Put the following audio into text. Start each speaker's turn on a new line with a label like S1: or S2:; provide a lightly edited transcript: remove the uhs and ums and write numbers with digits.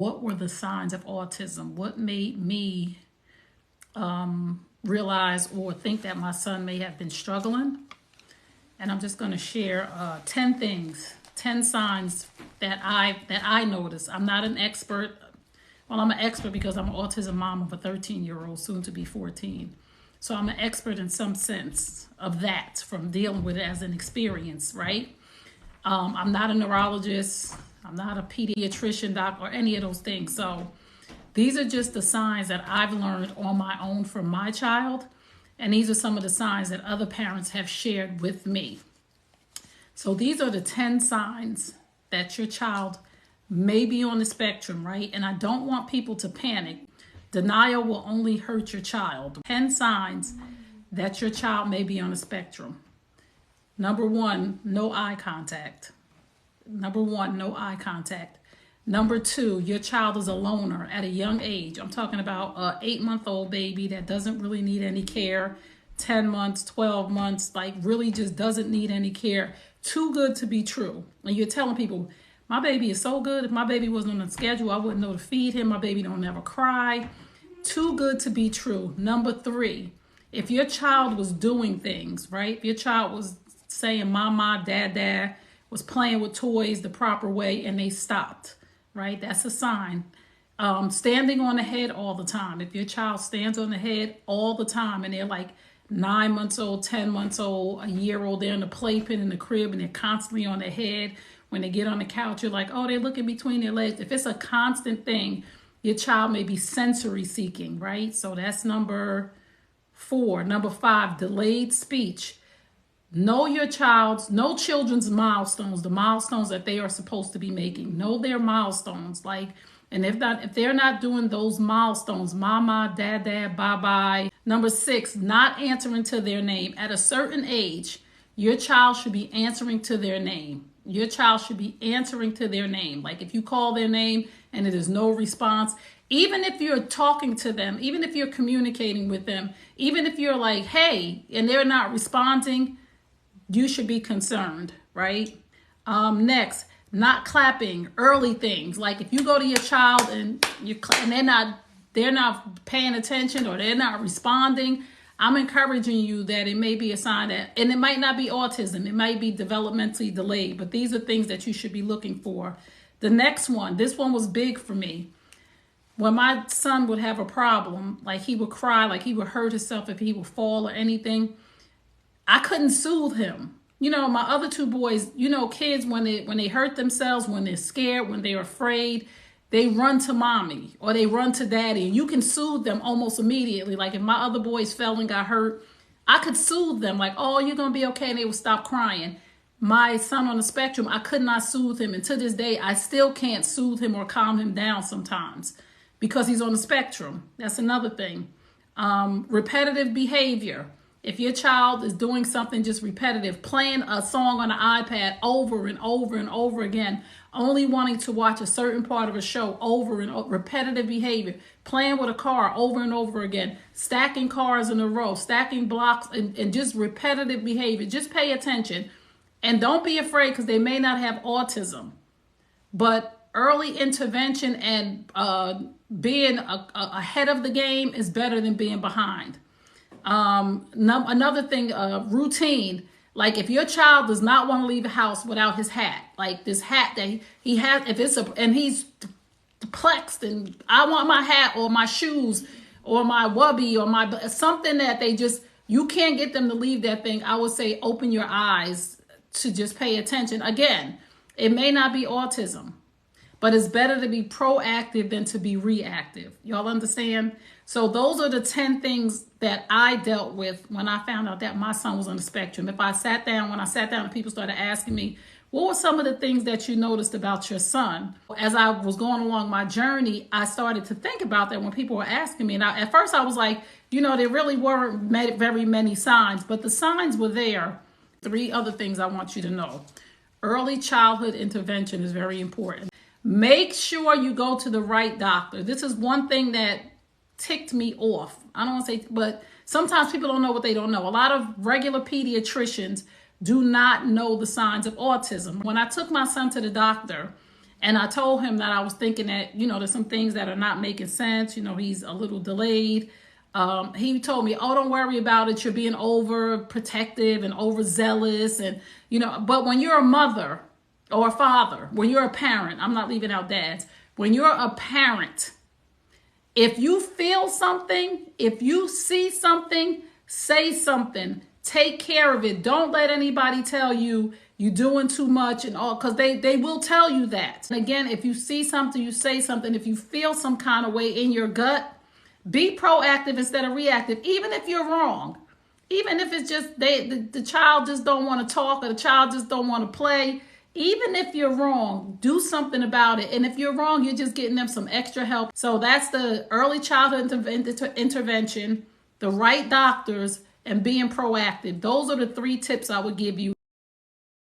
S1: What were the signs of autism? What made me realize or think that my son may have been struggling? And I'm just going to share 10 things, 10 signs that I noticed. I'm not an expert. Well, I'm an expert because I'm an autism mom of a 13-year-old, soon to be 14. So I'm an expert in some sense of that from dealing with it as an experience, right? I'm not a neurologist. I'm not a pediatrician, doc, or any of those things. So these are just the signs that I've learned on my own from my child. And these are some of the signs that other parents have shared with me. So these are the 10 signs that your child may be on the spectrum, right? And I don't want people to panic. Denial will only hurt your child. 10 signs that your child may be on the spectrum. Number one, no eye contact. Number one, no eye contact. Number two, your child is a loner at a young age. I'm talking about an 8-month-old baby that doesn't really need any care. 10 months, 12 months, like really just doesn't need any care. Too good to be true. And you're telling people, my baby is so good. If my baby wasn't on the schedule, I wouldn't know to feed him. My baby don't ever cry. Too good to be true. Number three, if your child was doing things, right? If your child was saying mama, dad, was playing with toys the proper way and they stopped, right? That's a sign. Standing on the head all the time. If your child stands on the head all the time and they're like 9 months old, 10 months old, a year old, they're in the playpen in the crib and they're constantly on their head. When they get on the couch, you're like, oh, they're looking between their legs. If it's a constant thing, your child may be sensory seeking, right? So that's number 4. Number 5, delayed speech. Know your children's milestones, the milestones that they are supposed to be making. Know their milestones. And if they're not doing those milestones, mama, dad, bye-bye. Number 6, not answering to their name. At a certain age, your child should be answering to their name. Your child should be answering to their name. Like if you call their name and it is no response, even if you're talking to them, even if you're communicating with them, even if you're like, hey, and they're not responding, you should be concerned, right? Next, not clapping, early things. Like if you go to your child and they're not paying attention or they're not responding, I'm encouraging you that it may be a sign that, and it might not be autism, it might be developmentally delayed, but these are things that you should be looking for. The next one, this one was big for me. When my son would have a problem, like he would cry, like he would hurt himself if he would fall or anything, I couldn't soothe him. You know, my other 2 boys, you know, kids, when they hurt themselves, when they're scared, when they're afraid, they run to mommy or they run to daddy, and you can soothe them almost immediately. Like if my other boys fell and got hurt, I could soothe them like, oh, you're going to be okay. And they would stop crying. My son on the spectrum, I could not soothe him. And to this day, I still can't soothe him or calm him down sometimes because he's on the spectrum. That's another thing. Repetitive behavior. If your child is doing something just repetitive, playing a song on an iPad over and over and over again, only wanting to watch a certain part of a show over and over, repetitive behavior, playing with a car over and over again, stacking cars in a row, stacking blocks, and just repetitive behavior, just pay attention. And don't be afraid because they may not have autism. But early intervention and being ahead of the game is better than being behind. Another thing, routine. Like if your child does not want to leave the house without his hat, like this hat that he has, and he's perplexed and I want my hat or my shoes or my wubby or something that you can't get them to leave that thing. I would say open your eyes to just pay attention. Again, it may not be autism, but it's better to be proactive than to be reactive. Y'all understand? So those are the 10 things that I dealt with when I found out that my son was on the spectrum. When I sat down and people started asking me, what were some of the things that you noticed about your son? As I was going along my journey, I started to think about that when people were asking me. And at first I was like, you know, there really weren't very many signs, but the signs were there. 3 other things I want you to know. Early childhood intervention is very important. Make sure you go to the right doctor. This is one thing that ticked me off. I don't want to say, but sometimes people don't know what they don't know. A lot of regular pediatricians do not know the signs of autism. When I took my son to the doctor And I told him that I was thinking that, there's some things that are not making sense. He's a little delayed. He told me, oh, don't worry about it. You're being overprotective and overzealous. And, but when you're a mother or a father, when you're a parent, I'm not leaving out dads. When you're a parent, if you feel something, if you see something, say something. Take care of it. Don't let anybody tell you you're doing too much and all, because they will tell you that. And again, if you see something, you say something. If you feel some kind of way in your gut, be proactive instead of reactive, even if you're wrong. Even if it's just the child just don't want to talk, or the child just don't want to play. Even if you're wrong, do something about it. And if you're wrong, you're just getting them some extra help. So that's the early childhood intervention, the right doctors, and being proactive. Those are the 3 tips I would give you.